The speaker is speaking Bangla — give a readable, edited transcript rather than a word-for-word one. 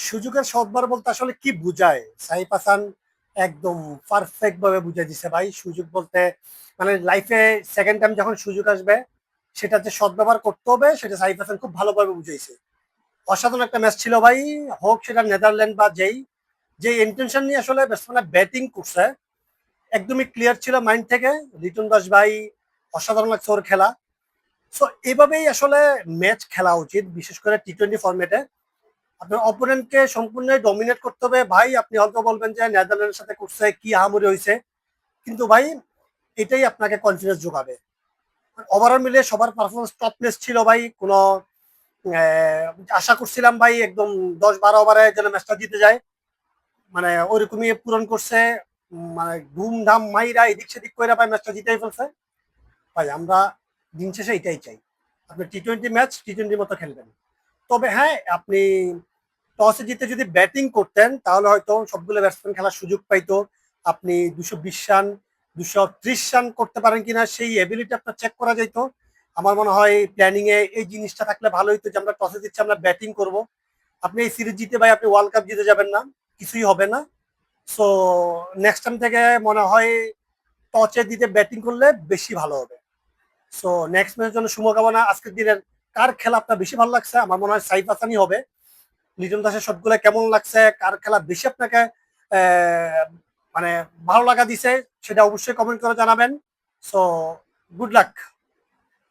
সুযোগের সদ্বার বলতে আসলে কি বুঝায়? সাইফ হাসান একদম পারফেক্ট ভাবে বুঝাই দিছে ভাই। সুযোগ বলতে মানে লাইফে সেকেন্ড টাইম যখন সুযোগ আসবে সেটা যে সদ্ব্যবহার করতে হবে সেটা সাইফ হাসান খুব ভালোভাবে বুঝাইছে। অসাধারণ একটা ম্যাচ ছিল ভাই। হোক সেটা নেদারল্যান্ড বা যে ইন্টেনশন নিয়ে আসলে ব্যাটসম্যানরা ব্যাটিং করছে একদমই ক্লিয়ার ছিল মাইন্ড থেকে। লিটন দাস ভাই অসাধারণ লাগছে ওর খেলা। সো এভাবেই আসলে ম্যাচ খেলা উচিত, বিশেষ করে টি-20 ফরম্যাটে। আপনার অপোনেন্টকে সম্পূর্ণ ডমিনেট করতে হবে ভাই। আপনি হয়তো বলবেন যে নেদারল্যান্ডের সাথে করছে কি আহামরি হয়েছে, কিন্তু ভাই এটাই আপনাকে কনফিডেন্স যোগাবে। ওভারঅল মিলে সবার পারফরমেন্স টপ প্লেস ছিল ভাই। কোনো আশা করছিলাম ভাই একদম 10-12 ওভারে যেন ম্যাচটা জিতে যায়, মানে ওইরকমই পূরণ করছে। মানে ধুমধাম মাইরা এদিক সেদিক করে ভাই ম্যাচটা জিতেই ফেলছে। ভাই আমরা দিন শেষে এটাই চাই, আপনি টি-20 ম্যাচ টি-20 মতো খেলবেন। তবে হ্যাঁ, আপনি টসে জিতে যদি ব্যাটিং করতেন তাহলে হয়তো সবগুলো ব্যাটসম্যান খেলার সুযোগ পাইতো। আপনি 220 রান 230 রান করতে পারেন কিনা সেই এবিলিটি আপনার চেক করা যেত। আমার মনে হয় প্ল্যানিং এ এই জিনিসটা থাকলে ভালো হইতো যে আমরা টসে দিচ্ছি আমরা ব্যাটিং করব। আপনি এই সিরিজ জিতে ভাই আপনি ওয়ার্ল্ড কাপ জিতে যাবেন না, কিছুই হবে না। সো নেক্সট টাইম থেকে মনে হয় টচে দিতে ব্যাটিং করলে বেশি ভালো হবে। সো নেক্সট ম্যাচের জন্য শুভকামনা। আজকের দিনের কার খেলা আপনার বেশি ভালো লাগছে? আমার মনে হয় সাইফ হাসানই হবে। লিটন দাসের সবগুলো কেমন লাগছে, কার খেলা বেশি আপনাকে মানে ভালো লাগা দিছে, সেটা অবশ্যই কমেন্ট করে জানাবেন। So good luck.